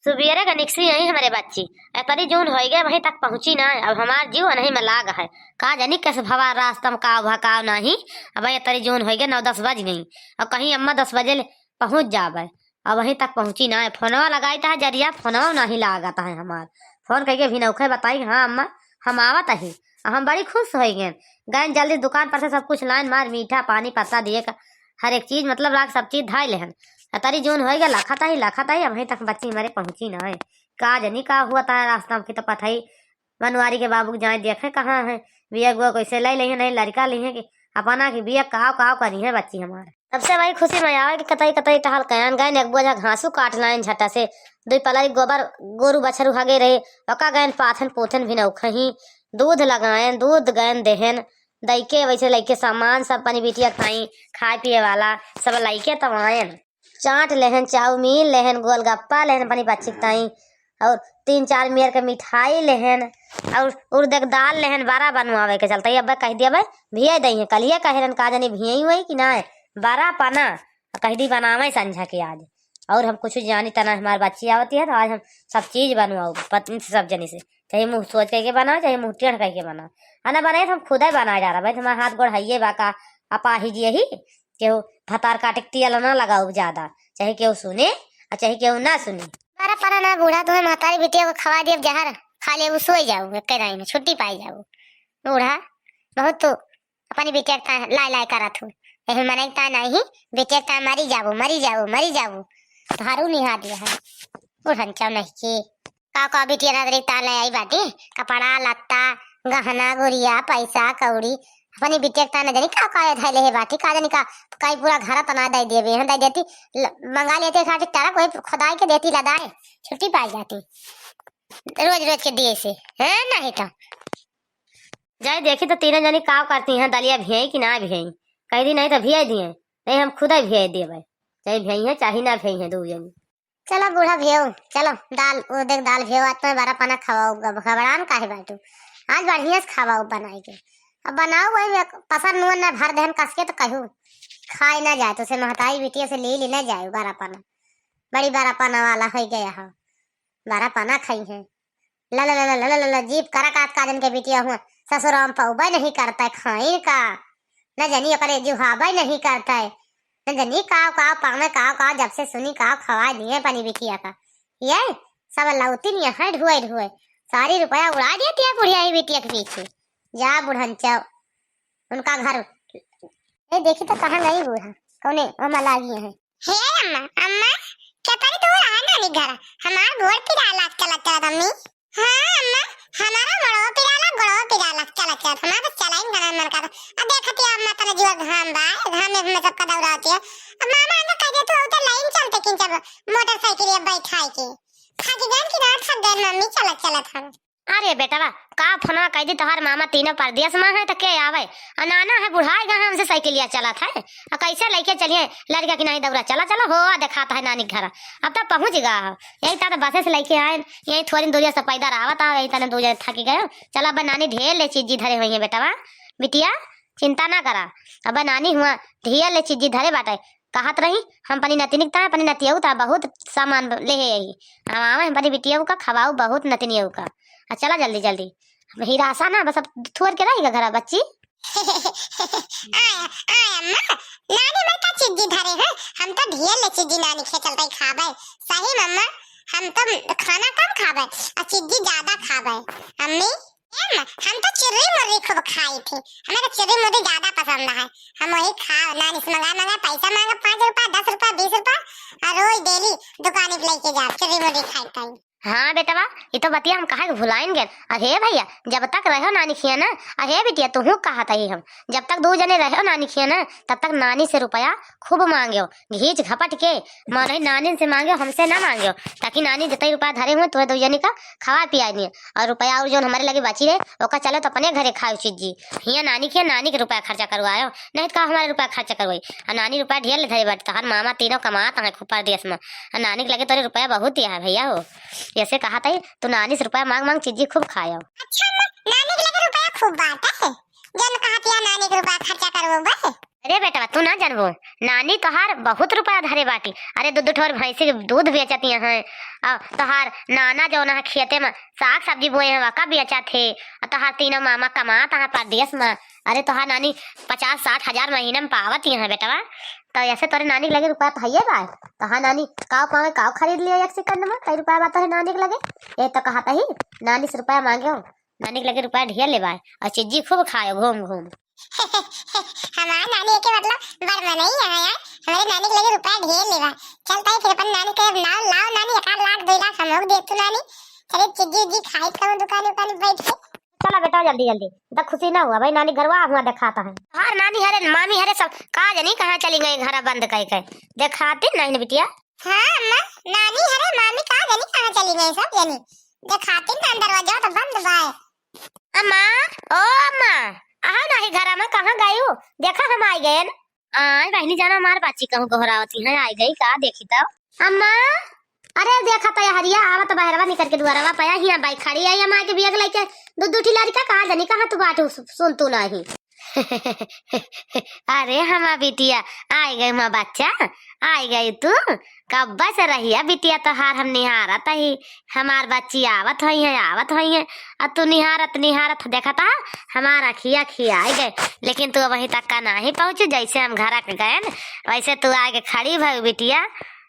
सुबेरे का निकसी यही हमारे बच्ची तरी जून हो गए वहीं तक पहुंची ना। अब हमार जीव नहीं में लाग है का जानी कैसे भवा रास्ता में का भकाव नहीं। अब ये तरी जून हो गए 9-10 बज गई। अब कहीं अम्मा 10 बजे पहुंच जावे। अब वहीं तक पहुंची ना। फोनवा लगाई था जरिया फोनवा नहीं लागता है हमार। फोन करके भी नौखे बताई हाँ अम्मा हम आवत ही। हम बड़ी खुश हो गए गए जल्दी दुकान पर से सब कुछ लाइन मार मीठा पानी पत्ता दिए हर एक चीज मतलब लाग सब चीज धाई लेहन। तरी जून हो गया लाखा ही अभी तक बच्ची हमारे पहुंची ना है। का जनी का हुआ था रास्ता में की तो पता ही मनवारी के बाबू जाए देखे कहाँ है बिया गुआ कैसे ले ली है नहीं लड़का ली है कि अपना की बिया कहाव कहाव करी है बच्ची हमारे। सबसे भाई खुशी में आवे कि कतई कतई टहल कयान गए एक बोझा घासू काट लाइन झटा से 2 पलाई गोबर गोरु बछरू हगे रहे ओका गए पाथन पोथन भी नौखही दूध लगाए दूध गए देहन दैके वैसे लैके सामान सब पानी बिटिया खाई खाए पिए वाला सब लैके तब आयन चाट लेहन चाउमीन लेहन गोलगप्पा लेहन अपनी बच्ची ताई और 3-4 मेर के मिठाई लेहन और उर्द दाल लेहन 12 बनवावे के चलते अब कह दिया भाई भिया दही कलिए कहन का जानी भियई हुई कि ना 12 पाना कह दी बनावे संझा के आज। और हम कुछ जानी तना हमारी बच्ची आवती है तो आज हम सब चीज बनवाओ पत्नी से सब जनी से चाहे मुँह सोच करके बनाओ चाहे मुँह टेढ़ करके बनाओ आना बनाए तो हम खुद ही बना जा रहा भाई तुम्हारा हाथ गोड़ है बाका अपा ही ही केहू भतार काटे तेल ना लगाओ ज्यादा चाहे केहू सुने और चाहे केहू ना सुने। मारा पारा ना बूढ़ा तुम्हें मातारी बिटिया को खवा दिए जहर खा ले सो जाऊ एक में छुट्टी पाई जाऊ बूढ़ा बहुत तो अपनी बिटिया लाई करत हूँ यही मने नहीं बिटिया मरी जाऊ हारू निहा दिया है बुढ़न चाव नहीं की का बिटिया ले आई बाटी कपड़ा लत्ता गहना गुड़िया पैसा कौड़ी अपनी बिटिया न जानी का धैले है बाटी का जानी का कई पूरा घर तना दे दिए दे देती मंगा लेते खाटी तारा कोई खुदाई के देती लदाए छुट्टी पाई जाती रोज के दिए से है नहीं तो जाए देखी तो तीनों जनी काव करती हैं दलिया भियई कि ना भियई कह दी नहीं तो भिया दिए नहीं हम खुद ही भिया दिए भाई चाहे भियई है चाहे ना भियई है 2 जनी। चलो बूढ़ा भेव चलो दाल देख दाल भेव आज तुम्हें 12 पाना खवाओ घबरान काहे बाटू आज बढ़िया से खवाओ बनाई के अब बनाओ वही पसंद नुअन ना भर दहन कस के तो कहूँ खाए ना जाए तो से महताई बिटिया से ले ना जाए 12 पाना बड़ी 12 पाना वाला हो गया है 12 पाना खाई है ल जीप करा काट काजन के बिटिया हुआ ससुराम पौबा नहीं करता है खाई का न जानी करे जुहाबा नहीं करता है न जानी काव पावे काव जब से सुनी काव खवा दिए पानी बिटिया का ये सब लौती नहीं है ढुए सारी रुपया उड़ा देती है बुढ़िया ही बिटिया के पीछे जा बुढ़न चाव उनका घर ए देखी तो कहाँ गई बूढ़ा कौने अम्मा लागी है हे अम्मा क्या करी तू रहा नानी घर हमार गोड़ पिराला चला अम्मी हां अम्मा हमारा गोड़ो पिराला चला हमारा चलाइन गना मन का अब देखती अम्मा तने जीवा घाम में सब का दौड़ाती है अब मामा ने कह दे तू तो लाइन चलते किन जब मोटरसाइकिल बैठाई के खाकी जान की रात सब देर मम्मी चला था। अरे बेटा का फोना कह दी तोहार मामा तीनों परदेश में है तो के आवे नाना है बुढ़ाई गए हमसे साइकिलिया चला था कैसे लेके चलिए लड़का की नहीं दौड़ा चला हो दिखाता है नानी घर अब तक पहुंच गया यही था बसे से लेके आए यही थोड़ी दूरिया से पैदा आवत यही तने 2 जने थकी गए चला अब नानी ढेर ले चीजी धरे हुई है बेटा बिटिया चिंता ना करा अब नानी हुआ ढेर ले चीजी धरे बाटे कहत रही हम अपनी नतिनिकता अपनी नतियऊ था बहुत सामान ले यही हम आवे अपनी बिटिया का खवाऊ बहुत नतिनियऊ का चला जल्दी हीरा आसा ना बस अब थोड़ के रहेगा घर बच्ची आया अम्मा नानी मैं का चिज्जी धरे हैं हम तो ढेर ले चिज्जी नानी खे चलते खाबे सही मम्मा हम तो खाना कम खाबे और चिज्जी ज्यादा खाबे अम्मी हम तो चिर्री मुर्री खूब खाई थी हमें तो चिर्री मुर्री ज्यादा पसंद है हम वही खा नानी से मंगा पैसा मांगा 5 रुपया 10 रुपया 20 रुपया और रोज डेली दुकान पे लेके जा चिर्री मुर्री खाई। हाँ बेटा ये तो बतिया हम कहा भुलाएंगे। अरे भैया जब तक रहो नानी खिया ना अरे बिटिया तू कहा था हम जब तक 2 जने रहो नानी खिया ना तब तक नानी से रुपया खूब मांगो घींच घपट के मानो नानी से मांगो हमसे ना मांगो ताकि नानी जितना रुपया धरे हुए तो 2 जने का खवा पिया दिए और रुपया और जो हमारे लगे बची रहे ओका चलो तो अपने घरे खाओ चीज जी हिया नानी खिया नानी के रुपया खर्चा करवाओ नहीं तो हमारे रुपया खर्चा करवाई और नानी रुपया ढेर ले धरे बैठ हर मामा तीनों कमाता है खूब परदेश में नानी के लगे तो रुपया बहुत दिया है भैया हो ऐसे कहा था तो नानी से रुपया मांग चीजें खूब खाया। अच्छा नानी के लगे रुपया खूब बात है जन कहा नानी के रुपया खर्चा करवाओ अरे बेटा तू ना जानबो, नानी तोहार बहुत रुपया धरे बाटी। अरे दूध ठोर भैंसी के दूध बेचती हैं। तोहार नाना जो ना खेते में साग सब्जी बोए हैं वका बेचा थे। तोहार तीनों मामा कमाता है परदेश में। अरे तोहार नानी 50-60 हजार महीने में पावत ही है बेटवा। तो ऐसे तोरे नानी के लगे रुपया तो है बा। तोहार नानी काव पावे काव खरीद लियो एक सेकंड में। कई रुपया बात है नानी के लगे। ये तो कहता ही नानी से रुपया मांगे हो, नानी के लगे रुपया ढेर ले बा और चीजी खूब खाओ घूम घूम। हमारे नानी के मतलब बड़ नहीं है यार। हमारे नानी के लगे रुपया ढेर लेवा। चलता है फिर अपन नानी के नाव लाओ नानी 1 लाख 2 लाख हम लोग दे तू नानी। चले चिज्जी जी खाई करो दुकान दुकान बैठ के। चला बेटा जल्दी जल्दी। तो खुशी ना हुआ भाई नानी घरवा हुआ दिखाता है। हाँ नानी हरे मामी हरे सब कहा जानी कहाँ चली गई घर बंद कह दिखाती नहीं बिटिया। हाँ अम्मा नानी हरे मामी कहा जानी कहाँ चली गई सब जानी दिखाती ना दरवाजा तो बंद बा। अम्मा ओ अम्मा aha नहीं घर में कहाँ गई हो? देखा हम आ गए ना। बहनी जाना हमारे बच्ची कहूँ गोहरावती है आई गई का देखी तो अम्मा। अरे देखा तो हरिया आवत बहरवा निकल के दुआरवा पाया हिया बाइक खड़ी आई हमारे के बिया लेके दूध लड़का कहाँ जानी कहाँ तू बात सुन तू नहीं। अरे हमारा बिटिया आई गई माँ बच्चा आई गई तू कब से रही है बिटिया तो हार हम निहारत ही हमार बच्ची आवत हुई है और तू निहारत देखा था हमारा खिया आई गए लेकिन तू वहीं तक का नहीं पहुँची। जैसे हम घर के गए वैसे तू आगे खड़ी भई बिटिया।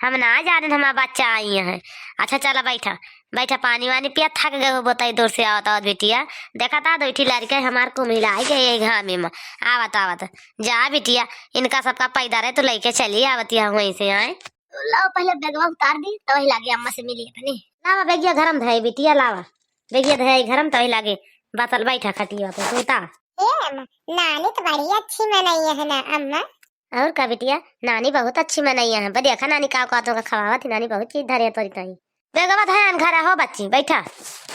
हम ना जाने हमारा बच्चा आई है। अच्छा चला बैठा बैठा पानी वानी पिया थक गए हो बताई दूर से आवत बिटिया। देखा था दो लड़के हमार को मिलाई गए घामी में आवत जा बिटिया इनका सबका पैदा रहे तो लेके चली आवतिया वहीं से आए। लाओ पहले बैगवा उतार दी तो वही लागे अम्मा से मिली अपनी। लावा बैगिया घरम धई बिटिया लावा बैगिया धई घरम तो वही लागे बतल बैठा खटिया पे सूता। नानी तो बड़ी अच्छी मनाई है ना अम्मा। और का बिटिया नानी बहुत अच्छी मनाई है। देखा नानी का खवावा थी नानी बहुत चीज धरे तोरी तही बेगवा धयान घर हो बच्ची बैठा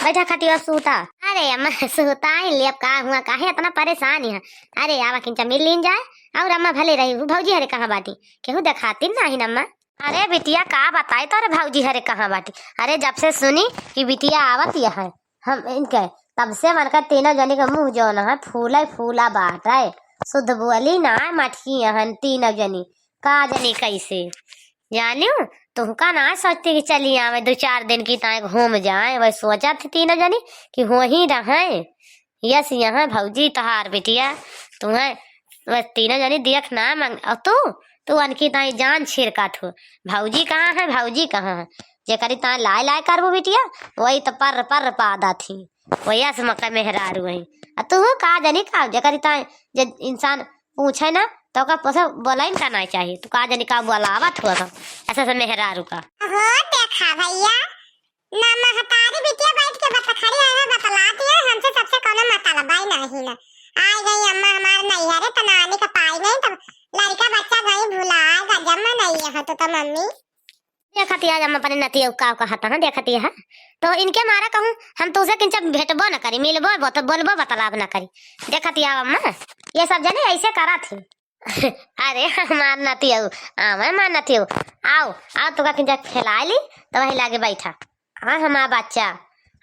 बैठा खटिया सूता। अरे अम्मा सूता ही ले का हुआ काहे इतना परेशान है। अरे आवा किंचा मिल लीन जाए और अम्मा भले रही भौजी हरे कहाँ बाटी केहू दिखाती नहीं अम्मा। अरे बिटिया का बताए तो अरे भौजी हरे कहाँ बाटी। अरे जब से सुनी कि बिटिया आवत है हम इनके तब से मन कर तीनों जनी का मुंह जो न फूला बाट है शुद्ध बोली ना मटकी हन तीनों जनी का जनी कैसे जानियो तुमका ना सोचती कि चली आवे 2-4 दिन की ताए घूम जाए। वही सोचा थी तीनों जनी कि हो ही रहे यस यहाँ भौजी तहार बिटिया तुम्हें बस तीनों जनी देख ना मंग तू अनकी ताई जान छिड़का थो भौजी कहाँ है जे करी ताए लाए करबो बिटिया वही तो पर पादा थी वही से मक्का मेहरारू वही तू का जनी का जे करी ताए जे इंसान पूछे ना तो का पसे बोलाई का नहीं चाहिए तू का जनी का बोलावत हुआ ऐसा से मेहरारू का। हो देखा भैया ना महतारी बिटिया बैठ के बता खड़ी है बतलाती है हमसे सबसे कोनो मतलब भाई नहीं ना आई गई अम्मा हमारे नहीं है रे तो नानी का पाई नहीं तो लड़का बच्चा गई भुलाएगा जम्मा नहीं है तो मम्मी देखती है जब अपने नती का कहता है देखती है तो इनके मारा कहूँ हम तुझसे किंचा भेटबो न करी मिलबो तो बोलबो बतलाब न करी। देखती है अम्मा ये सब जने ऐसे करा थी। अरे हमार नती मार नती आओ तुका किंचा खिला ली तो वही लागे बैठा। हाँ हमारा बच्चा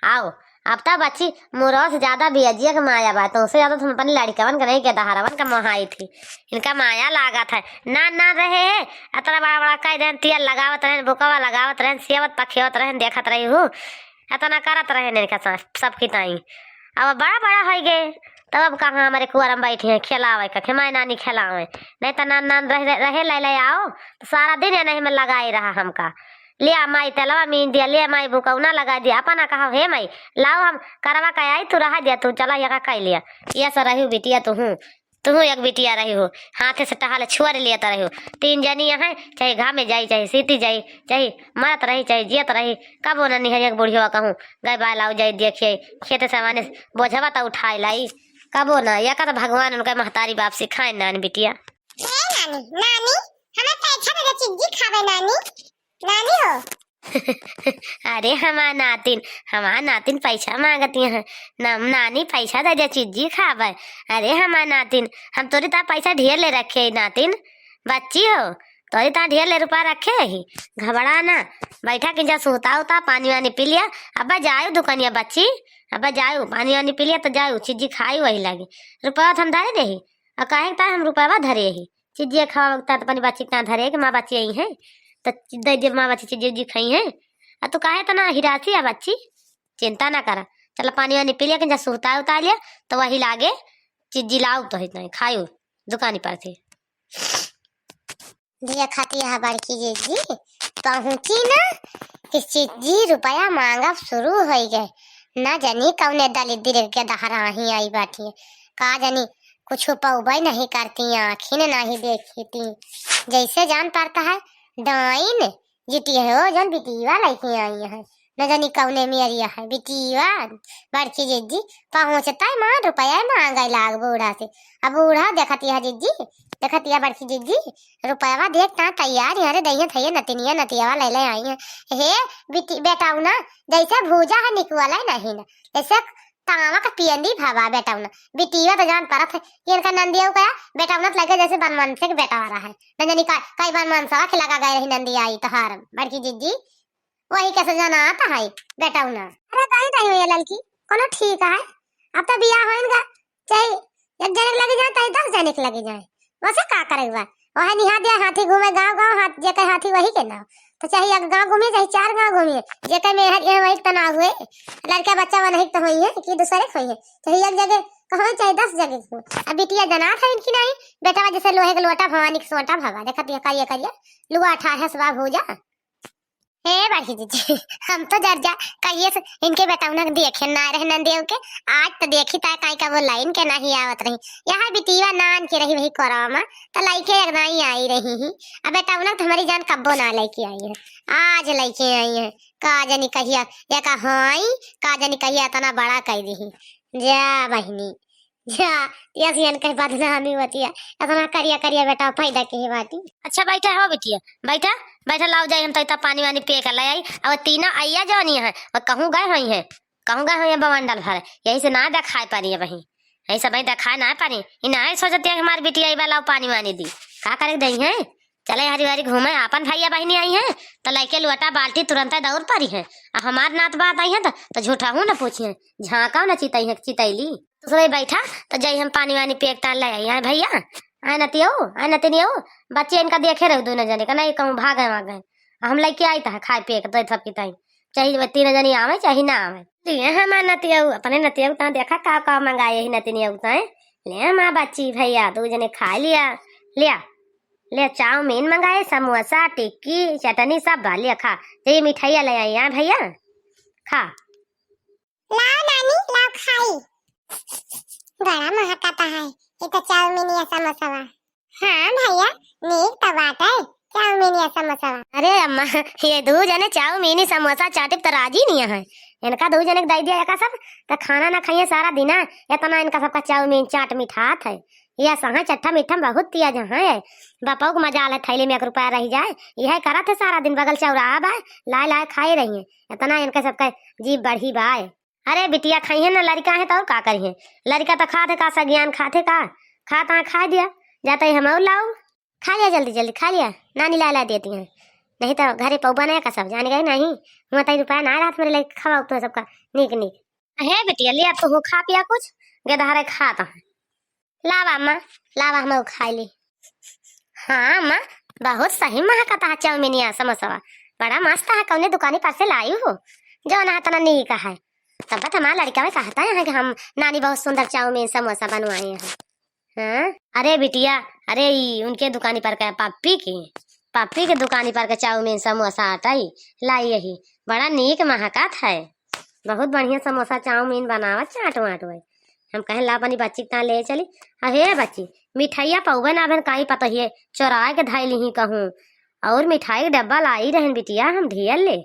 आओ अब तक बच्ची मुरौ से ज्यादा बेजिया का माया बा तो उससे ज्यादा तुम अपनी लड़कवन का नहीं कहता हरवन का मोहाई थी इनका माया लागा था ना रहे है इतना बड़ा कह दे तिया लगावत रहे बुकवा लगावत रहे सेवत पखेवत रहे देखत रही हूँ इतना करत रहे इनका सबकी ताई। अब बड़ा हो गए तब अब कहाँ हमारे कुआर में बैठी है खिलावे का खिमाए नानी खिलावे नहीं तो नान रहे ले आओ तो सारा दिन है नहीं में लगाई रहा हमका लिया माई तेलवा मीन दिया लिया माई बुकौना लगा दिया अपना कहा हे माई लाओ हम करवा का आई तू रहा दिया तू चला यहाँ कह लिया ये सब रही बिटिया तू एक बिटिया रही हो हाथे से टहाल छुअर लिया रही हो 3 जनी है चाहे घा में जाई चाहे सीती जाई चाहे मरत रही चाहे जियत रही कब वो नहीं है एक बुढ़िया कहूँ गए बा लाओ जाए देखिए खेते सामाने बोझवा तो उठाए लाई कबो ना या का भगवान उनका महतारी बाप सिखाए नानी बिटिया। नानी हमें पैसा दे चिज्जी खावे नानी हो। अरे हमारा नातिन पैसा मांगती है नानी पैसा दे दे चिज्जी खावे। अरे हमारा नातिन हम तोरी ता पैसा ढेर ले रखे नातिन बच्ची हो तोरी ता ढेर ले रुपया रखे ही घबरा ना बैठा कि जा सोता पानी वानी पी लिया अब जाओ दुकानिया बच्ची अब जाओ पानी वानी पी लिया तो जाओ चिज्जी खाई वही लगे रुपया हम धरे रही और कहे हम रुपया धरे ही चीजिए खावा उगता तो अपनी बच्ची कहाँ धरे कि माँ बच्ची आई है तो दे दे माँ बच्ची चीजी उजी खाई है। अब तो काहे तना हिरासी है बच्ची, चिंता ना करा। चल पानी वानी पी लिया कि जब सुहता उतार लिया तो वही लागे चीजी लाऊ तो ही खायो दुकानी पर से। दिया खाती है बड़की जीजी पहुंची ना कि चीजी रुपया मांगा शुरू हो गए। ना जानी कौने दलित के दहरा ही आई बैठी का जानी कुछ पौबई नहीं करती आखिन नहीं देखती जैसे जान पड़ता है डाइन जिटी है वो जन बिटिया लेके आई है। न जानी कौने मेरिया है बिटिया बड़की जीजी पहुंचता है माँ रुपया मांगा लाग बूढ़ा से। अब बूढ़ा देखती है जीजी देखती है बड़की जीजी रुपया देखता तैयार यारे दहिया थैया नतिनिया नतिया ले ले आई है। हे बेटाऊ ना जैसे भूजा है निकुआला नहीं ना ऐसे तावा का पियंदी भावा बेटाऊ ना बिटिया तो जान परत है इनका नंदिया का बेटाऊ ना लगे जैसे बनमन से बेटा आ रहा है। न जानी कई बनमन सा के लगा गए रही नंदिया आई तहार बड़की जीजी वही कैसे जाना आता है बेटाऊ ना। अरे कहीं नहीं हुई लड़की कोनो ठीक है अब तो बियाह होइनगा चाहे एक जने लगे जाए चाहे 10 जने लगे जाए वैसे का करेगा वह निहा दिया हाथी घूमे गांव गांव हाथ जेके हाथी वही के ना तो चाहे एक गांव घूमे चाहे 4 गांव घूमे जेके में ये वही तना हुए लड़का बच्चा बन नहीं तो होई है कि दूसरे होई है चाहे एक जगह कहो चाहे 10 जगह। अब बिटिया जना था इनकी नहीं बेटा जैसे लोहे के लोटा भवानी के सोटा भगा देखा दिया करिए लुआ ठा है सवाब हो जा। हे बड़की जीजी हम तो डर जा कहिए इनके बताऊ ना देखे ना रहे नंदियों के आज तो देखी ता काई का वो लाइन के नहीं आवत रही यहाँ बिटिया नान के रही वही कोरामा तो लाइके एक नहीं आई रही ही। अब बताऊ ना हमारी जान कब्बो ना लेके आई है आज लेके आई है का जानी कहिया या का हाई का जानी कहिया इतना बड़ा कह दी जा बहनी जा यसियन कह बदनामी होती है इतना करिया करिया बेटा फायदा के ही बाती। अच्छा बैठा हो बिटिया बैठा बैठा लाओ जाए हम तो पानी वानी पिए कर ले आई। अब तीना आइया जानी है और कहूँ गए हुई है कहूँ गए हुई है बवंडल भर यही से ना देखा पारी है वही यही सब देखा ना पारी इन्हें सोचती है हमारी बिटिया वाला पानी वानी दी का करे दही है। चले हरी हरी घूमे अपन भैया बहनी आई है तो लैके लुटा बाल्टी तुरंत दौड़ पड़ी है। अब हमार नात बात आई है तो झूठा हूँ ना पूछिए झाँका ना चितई है चितैली दूसरे बैठा तो जय हम पानी वानी पेक टाल ले आई भैया आए नतियो आए नतिनी हो बच्चे इनका देखे रहे दोनों जने का नहीं कहूँ भागे वागे हम लेके आई था खाए पिए के सब की तई चाहे 3 जनी आवे चाहे ना आवे हमार नतिया अपने नतिया तो देखा का मंगाए ही नतिनिया ले माँ बच्ची भैया 2 जने खा लिया लिया ले चाउमीन मंगाए समोसा टिक्की चटनी सब लिया खा ये मिठाइया ले आई यहाँ भैया खा लाओ नानी लाओ खाई बड़ा महकाता है ये तो चाउमीन या समोसा। हाँ भैया नीक तो बात है चाउमीन या समोसा। अरे अम्मा ये 2 जने चाउमीन समोसा चाटिप तो राजी नहीं है इनका 2 जने दे दिया सब तो खाना ना खाइए सारा दिन इतना इनका सबका चाउमीन चाट मिठात है यह सहा चट्ठा मीठा बहुत दिया जहाँ है बापा को मजा आला थैले में 1 रुपया रह जाए यह करा थे सारा दिन बगल चौराहा बाय लाए लाए खाए रही है इतना इनका सबका जीव बढ़ी बाय। अरे बिटिया खाई है ना लड़का है तो और का करिए लड़का तो खाते का सा ज्ञान खाते का खाता खा दिया जाता है हम और लाओ खा लिया जल्दी जल्दी खा लिया नानी ला देती है नहीं तो घरे पौ बनाया का सब जान गए नहीं हुआ 3 रुपया ना रात मेरे लिए खवाओ तो सबका निक निक है बिटिया लिया तो हो खा पिया कुछ गधारे खाता है लावा अम्मा लावा हम खा ली। हाँ अम्मा बहुत सही महकता है चाउमीनिया समोसा बड़ा मस्त है कौने दुकानी पर से लाई हो जो ना तना नहीं का है तब तक हमारा लड़का में कहता है कि हम नानी बहुत सुंदर चाउमीन समोसा बनवाए हैं। हाँ अरे बिटिया अरे उनके दुकानी पर का पापी के दुकानी पर का चाउमीन समोसा आटाई लाई यही बड़ा नीक महकात है बहुत बढ़िया समोसा चाउमीन बनावत चाट वाट हम कहे ला अपनी बच्ची ता ले चली। अहे बच्ची मिठाइया पौवे ना बन काई पता ही चोराए के धाई ली कहूँ और मिठाई के डब्बा लाई रहन बिटिया हम धियल ले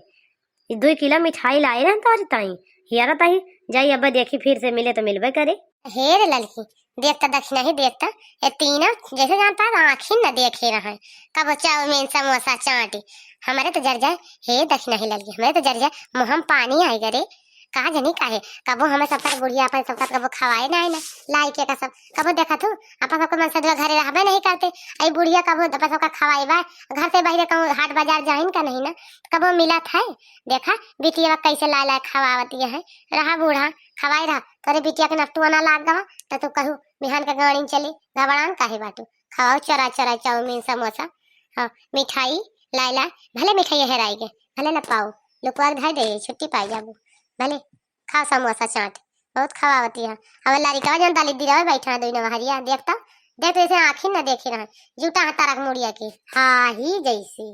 2 किलो मिठाई लाई रहन तो ताई हियारा ताई जाई अब देखी फिर से मिले तो मिलबे करे। हे रे लड़की देखता दक्षिणा ही देखता ये तीनों जैसे जानता है आँखी न देखे रहा कब चाउमीन समोसा चाटी हमारे तो जर जाए हे दक्षिणा ही लड़की हमारे तो जर जाए मुँह में पानी आई करे कहा जनी काहे कबो हमें सबका बुढ़िया अपन सबका कबो खवाए ना ना लाई के का सब कबो देखा तू अपन सबको मन से घरे रहबे नहीं करते आई बुढ़िया कबो अपन सबका खवाए बा घर से बाहर कहूँ हाट बाजार जाइन का नहीं ना कबो मिला था देखा बिटिया कैसे ला ला खवावती है रहा बूढ़ा खवाई रहा तोरे बिटिया के नफ्टुआ ना लाग गवा तो तू कहू बिहान के गाड़ी चली घबरान काहे बाटू खाओ चरा चरा चाउमीन समोसा। हाँ मिठाई लाइला भले मिठाई हेराई के भले न पाओ लुकवा के धाई दे छुट्टी पाई जाबू भले खा समोसा चाट बहुत खवावती है। अब लारिका जन दाली दी रहे बैठा दो न हरिया देखता देख तो ऐसे आँखी न देखे रहा जूटा तारक मुड़िया की हाँ ही जैसी।